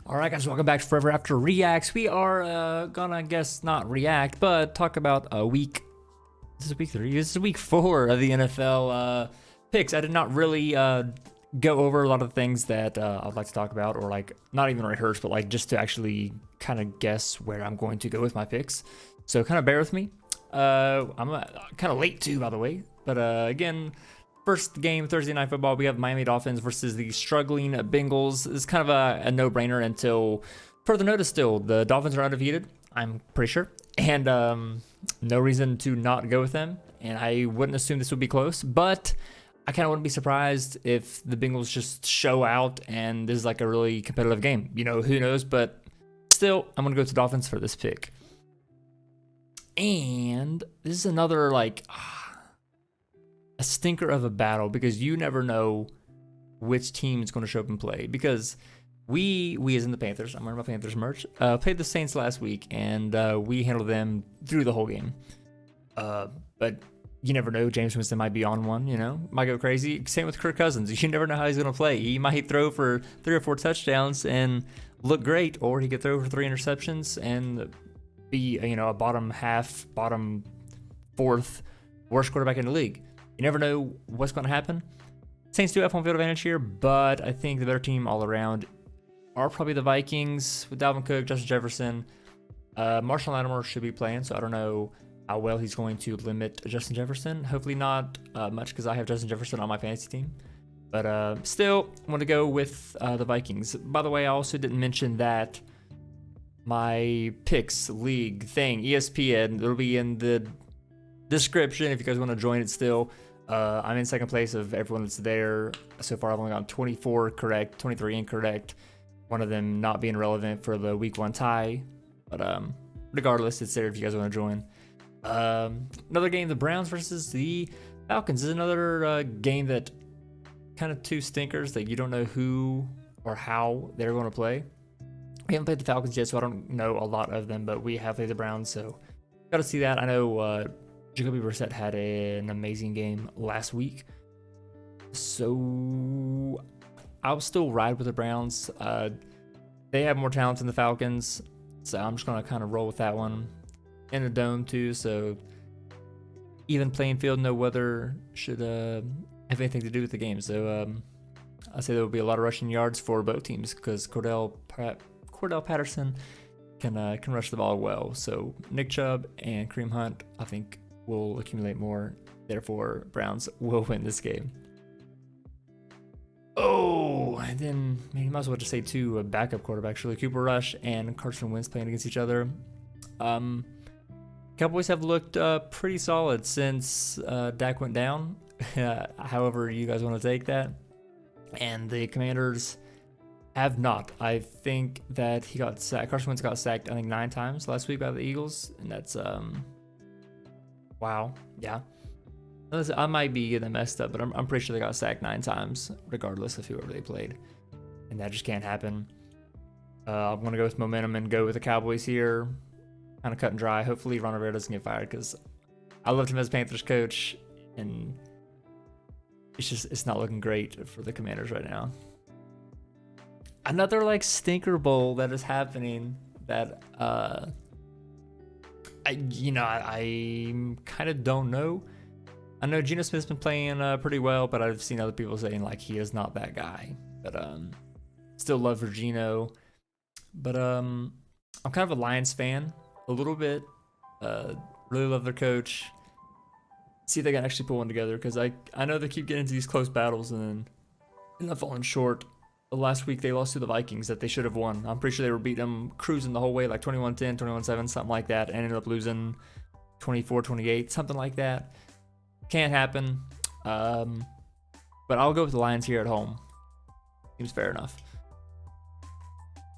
All right, guys, welcome back to Forever After Reacts. We are gonna, I guess, not react, but talk about a week. This is week 3. This is week 4 of the NFL picks. I did not really go over a lot of the things that I'd like to talk about, or like not even rehearse, but like just to actually kind of guess where I'm going to go with my picks. So kind of bear with me. I'm kind of late too, by the way. But again, first game, Thursday Night Football, we have Miami Dolphins versus the struggling Bengals. It's kind of a no-brainer until further notice still. The Dolphins are undefeated, I'm pretty sure. And no reason to not go with them. And I wouldn't assume this would be close. But I kind of wouldn't be surprised if the Bengals just show out and this is like a really competitive game. You know, who knows? But still, I'm going to go to Dolphins for this pick. And this is another like a stinker of a battle because you never know which team is going to show up and play. Because we as in the Panthers, I'm wearing my Panthers merch, played the Saints last week, and we handled them through the whole game. But you never know. James Winston might be on one, you know, might go crazy. Same with Kirk Cousins. You never know how he's going to play. He might throw for 3 or 4 touchdowns and look great, or he could throw for 3 interceptions and be, you know, a bottom 4th worst quarterback in the league. You never know what's going to happen. Saints do have home field advantage here, but I think the better team all around are probably the Vikings with Dalvin Cook, Justin Jefferson. Marshall Lattimore should be playing, so I don't know how well he's going to limit Justin Jefferson. Hopefully not much, because I have Justin Jefferson on my fantasy team. But still, I'm going to go with the Vikings. By the way, I also didn't mention that my picks league thing, ESPN, it'll be in the description if you guys want to join it still. I'm in second place of everyone that's there. So far, I've only gotten 24 correct, 23 incorrect. One of them not being relevant for the week 1 tie. But regardless, it's there if you guys want to join. Another game, the Browns versus the Falcons, is another game that kind of 2 stinkers that you don't know who or how they're going to play. We haven't played the Falcons yet, so I don't know a lot of them, but we have played the Browns, so got to see that. I know Jacoby Brissett had an amazing game last week, so I'll still ride with the Browns. They have more talent than the Falcons, so I'm just going to kind of roll with that one. In a dome, too, so even playing field, no weather should have anything to do with the game. So I say there will be a lot of rushing yards for both teams because Cordell Patterson can rush the ball well. So Nick Chubb and Kareem Hunt, I think, will accumulate more. Therefore, Browns will win this game. Oh, and then you might as well just say 2 backup quarterbacks, really. Cooper Rush and Carson Wentz playing against each other. Cowboys have looked pretty solid since Dak went down. However you guys want to take that. And the Commanders have not. I think that he got sacked. Carson Wentz got sacked, I think, 9 times last week by the Eagles. And that's, wow. Yeah. I might be getting messed up, but I'm pretty sure they got sacked 9 times, regardless of whoever they played. And that just can't happen. I'm going to go with momentum and go with the Cowboys here. Kind of cut and dry. Hopefully Ron Rivera doesn't get fired, because I loved him as Panthers coach, and it's not looking great for the Commanders right now. Another like stinker bowl that is happening that I kind of don't know. I know Geno Smith's been playing pretty well, but I've seen other people saying like he is not that guy. But still love for Geno. But I'm kind of a Lions fan. A little bit. Really love their coach. See if they can actually pull one together, because I know they keep getting into these close battles and then end up falling short. Last week they lost to the Vikings that they should have won. I'm pretty sure they were beating them, cruising the whole way, like 21-10, 21-7, something like that, and ended up losing 24-28, something like that. Can't happen. But I'll go with the Lions here at home. Seems fair enough.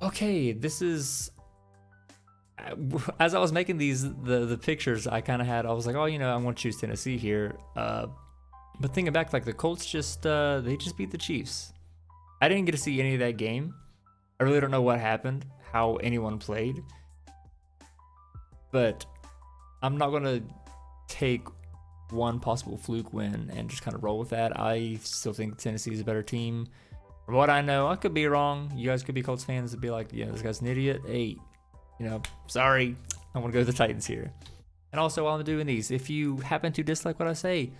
Okay, this is... As I was making the pictures, I was like, oh, you know, I want to choose Tennessee here. But thinking back, like the Colts they just beat the Chiefs. I didn't get to see any of that game. I really don't know what happened, how anyone played. But I'm not going to take one possible fluke win and just kind of roll with that. I still think Tennessee is a better team. From what I know, I could be wrong. You guys could be Colts fans and be like, yeah, this guy's an idiot. Hey, sorry. I want to go to the Titans here. And also, while I'm doing these, if you happen to dislike what I say,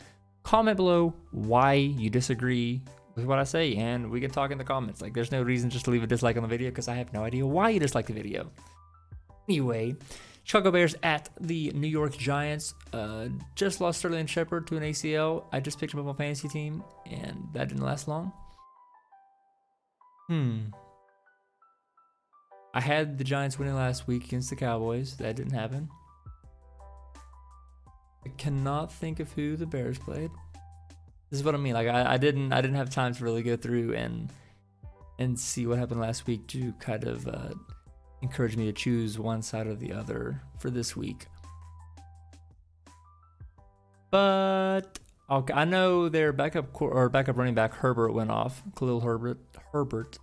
comment below why you disagree with what I say, and we can talk in the comments. Like, there's no reason just to leave a dislike on the video because I have no idea why you dislike the video. Anyway, Chicago Bears at the New York Giants. Just lost Sterling Shepard to an ACL. I just picked him up on my fantasy team, and that didn't last long. I had the Giants winning last week against the Cowboys. That didn't happen. I cannot think of who the Bears played. This is what I mean. Like I didn't have time to really go through and see what happened last week to kind of encourage me to choose one side or the other for this week. But okay, I know their backup running back Herbert went off. Khalil Herbert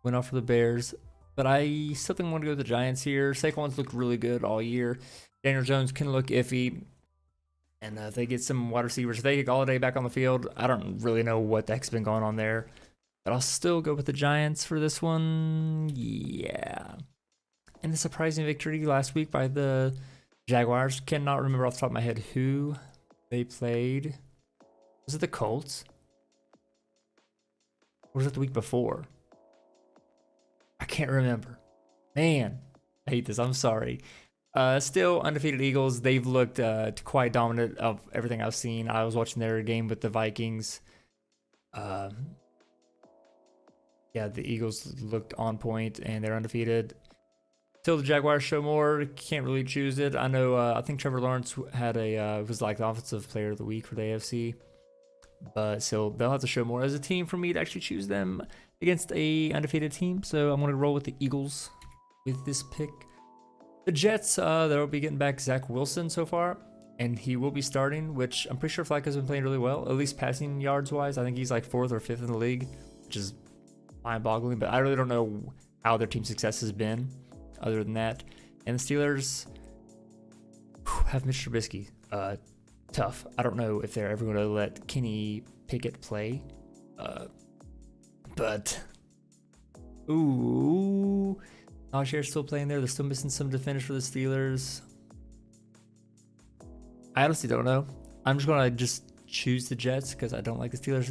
went off for the Bears. But I still think I want to go with the Giants here. Saquon's looked really good all year. Daniel Jones can look iffy. And if they get some wide receivers, if they get Galladay back on the field, I don't really know what the heck's been going on there. But I'll still go with the Giants for this one. Yeah. And the surprising victory last week by the Jaguars. Cannot remember off the top of my head who they played. Was it the Colts? Or was it the week before? I can't remember. Man, I hate this. I'm sorry. Still undefeated Eagles. They've looked quite dominant of everything I've seen. I was watching their game with the Vikings. Yeah, the Eagles looked on point and they're undefeated. Till the Jaguars show more, can't really choose it. I know. I think Trevor Lawrence had was like the offensive player of the week for the AFC. But so they'll have to show more as a team for me to actually choose them against a undefeated team. So I'm going to roll with the Eagles with this pick. The Jets, they'll be getting back Zach Wilson so far, and he will be starting, which I'm pretty sure Flacco's been playing really well, at least passing yards wise. I think he's like 4th or 5th in the league, which is mind-boggling, but I really don't know how their team success has been other than that. And the Steelers have Mitch Trubisky. Tough. I don't know if they're ever going to let Kenny Pickett play. But Najeer's still playing there. They're still missing some defenders for the Steelers. I honestly don't know. I'm just going to choose the Jets because I don't like the Steelers.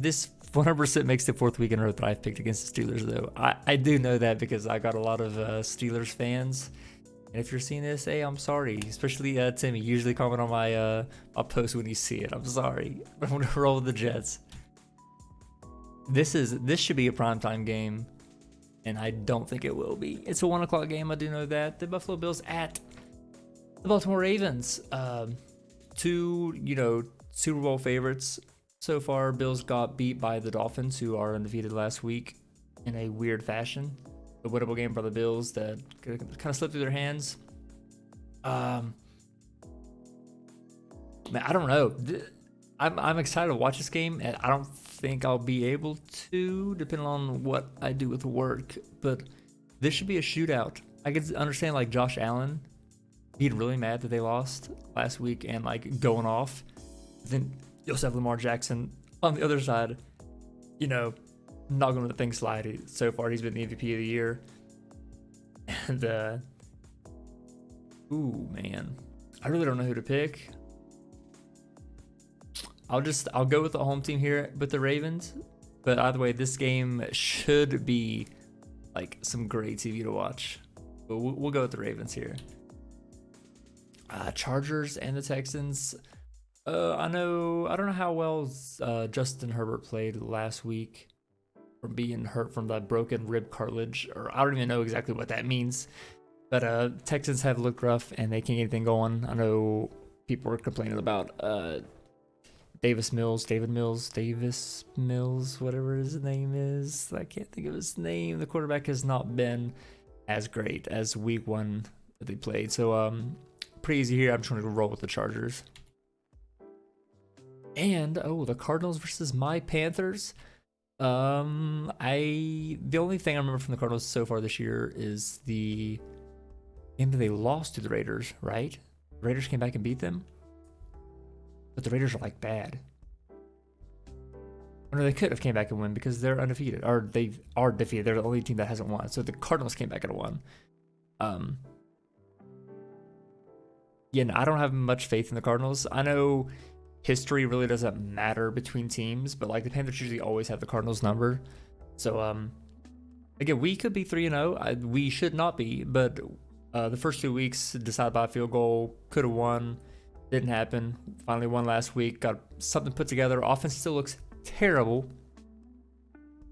This 100% makes the 4th week in a row that I've picked against the Steelers, though. I do know that because I got a lot of Steelers fans. And if you're seeing this, hey, I'm sorry. Especially Timmy. Usually comment on my post when you see it. I'm sorry. I'm going to roll with the Jets. This should be a primetime game, and I don't think it will be. It's a 1 o'clock game. I do know that. The Buffalo Bills at the Baltimore Ravens. Two Super Bowl favorites so far. Bills got beat by the Dolphins, who are undefeated last week in a weird fashion. A winnable game for the Bills that kind of slipped through their hands. Man, I don't know. I'm excited to watch this game, and I don't think I'll be able to, depending on what I do with work. But this should be a shootout. I can understand like Josh Allen being really mad that they lost last week and like going off. Then you also have Lamar Jackson on the other side. Not going to let things slide. So far, he's been the MVP of the year. And, man. I really don't know who to pick. I'll go with the home team here with the Ravens. But either way, this game should be, like, some great TV to watch. But we'll go with the Ravens here. Chargers and the Texans. I don't know how well Justin Herbert played last week. From being hurt from the broken rib cartilage, or I don't even know exactly what that means. But Texans have looked rough and they can't get anything going. I know people were complaining about David Mills, whatever his name is. I can't think of his name. The quarterback has not been as great as week 1 that they played. So pretty easy here. I'm trying to roll with the Chargers. And the Cardinals versus my Panthers. The only thing I remember from the Cardinals so far this year is the game that they lost to the Raiders, right? The Raiders came back and beat them, but the Raiders are like bad. Or they could have came back and won because they're undefeated, or they are defeated. They're the only team that hasn't won. So the Cardinals came back and won. Yeah, no, I don't have much faith in the Cardinals. I know history really doesn't matter between teams, but like the Panthers usually always have the Cardinals number. So again, we could be 3-0. We should not be, but the first 2 weeks decided by a field goal, could have won, didn't happen. Finally won last week, got something put together. Offense still looks terrible,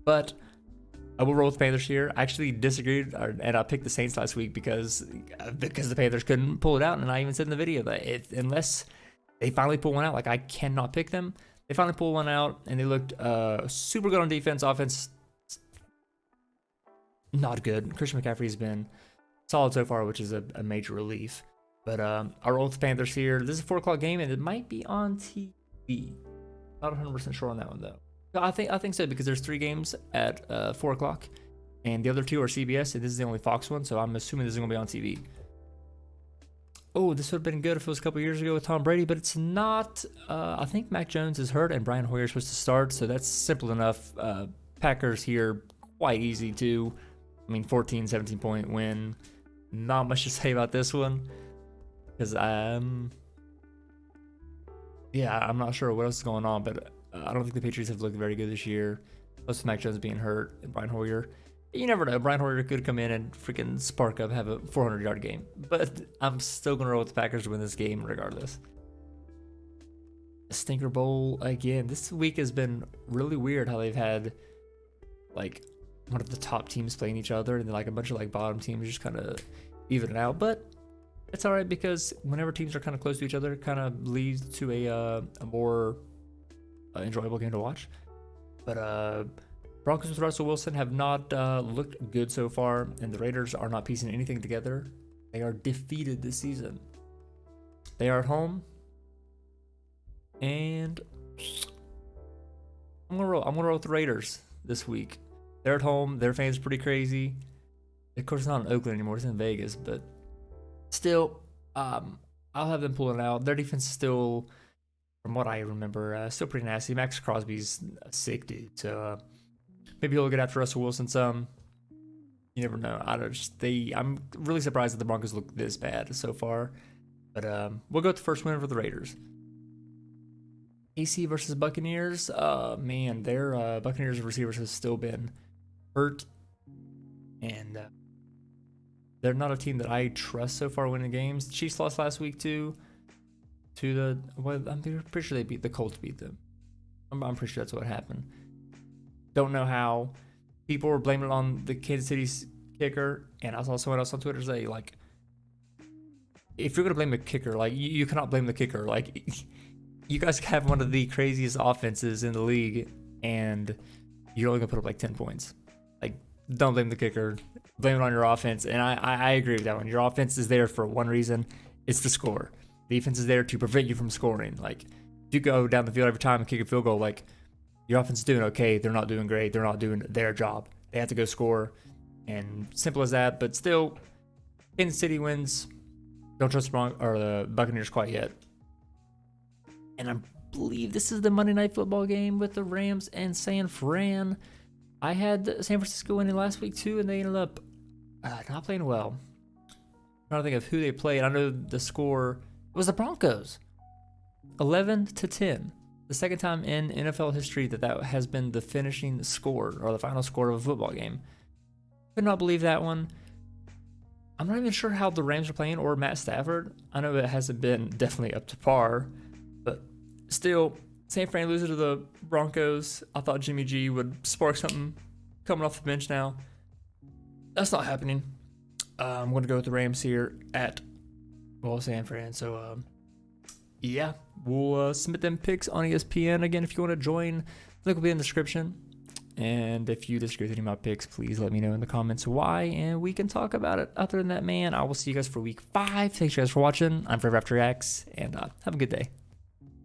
but I will roll with the Panthers here. I actually disagreed, and I picked the Saints last week because the Panthers couldn't pull it out, and I even said in the video that unless they finally pull one out, like I cannot pick them. They finally pulled one out, and they looked super good on defense. Offense, not good. Christian McCaffrey's been solid so far, which is a major relief. But I roll with the Panthers here. This is a 4 o'clock game, and it might be on TV. Not 100% sure on that one though. I think so because there's 3 games at 4 o'clock, and the other 2 are CBS, and this is the only Fox one. So I'm assuming this is gonna be on TV. Oh, this would have been good if it was a couple years ago with Tom Brady, but it's not. I think Mac Jones is hurt, and Brian Hoyer is supposed to start, so that's simple enough. Packers here, quite easy too. I mean, 14, 17-point win. Not much to say about this one because yeah, I'm not sure what else is going on, but I don't think the Patriots have looked very good this year. Plus Mac Jones being hurt and Brian Hoyer. You never know. Brian Hoyer could come in and freaking spark up, have a 400-yard game. But I'm still going to roll with the Packers to win this game regardless. Stinker Bowl again. This week has been really weird how they've had like one of the top teams playing each other and then like a bunch of like bottom teams just kind of even it out. But it's all right because whenever teams are kind of close to each other, it kind of leads to a more enjoyable game to watch. But Broncos with Russell Wilson have not looked good so far, and the Raiders are not piecing anything together. They are defeated this season. They are at home, and I'm gonna roll with the Raiders this week. They're at home. Their fans are pretty crazy. Of course, it's not in Oakland anymore. It's in Vegas, but still, I'll have them pulling out. Their defense is still, from what I remember, still pretty nasty. Max Crosby's a sick dude, so maybe he'll get after Russell Wilson some. You never know. I'm really surprised that the Broncos look this bad so far, but we'll go with the first win for the Raiders. AC versus Buccaneers. Man, their Buccaneers receivers have still been hurt, and they're not a team that I trust so far winning games. The Chiefs lost last week too. I'm pretty sure the Colts beat them. I'm pretty sure that's what happened. Don't know how. People were blaming it on the Kansas City's kicker, and I saw someone else on Twitter say, like, if you're gonna blame the kicker, like you cannot blame the kicker. Like, you guys have one of the craziest offenses in the league, and you're only gonna put up like 10 points. Like, don't blame the kicker. Blame it on your offense. And I agree with that one. Your offense is there for one reason. It's to score. Defense is there to prevent you from scoring. Like, if you go down the field every time and kick a field goal, like, your offense is doing okay. They're not doing great. They're not doing their job. They have to go score. And simple as that. But still, Kansas City wins. Don't trust the Buccaneers quite yet. And I believe this is the Monday Night Football game with the Rams and San Fran. I had San Francisco winning last week too, and they ended up not playing well. I'm trying to think of who they played. I know the score was the Broncos, 11-10. The second time in NFL history that has been the finishing score or the final score of a football game. Could not believe that one. I'm not even sure how the Rams are playing or Matt Stafford. I know it hasn't been definitely up to par, but still, San Fran loses to the Broncos. I thought Jimmy G would spark something coming off the bench now. That's not happening. I'm going to go with the Rams here at San Fran. So, yeah, we'll submit them picks on ESPN. Again, if you want to join, the link will be in the description. And if you disagree with any of my picks, please let me know in the comments why, and we can talk about it. Other than that, man, I will see you guys for week 5. Thanks, you guys, for watching. I'm ForeverAfterReacts, and have a good day.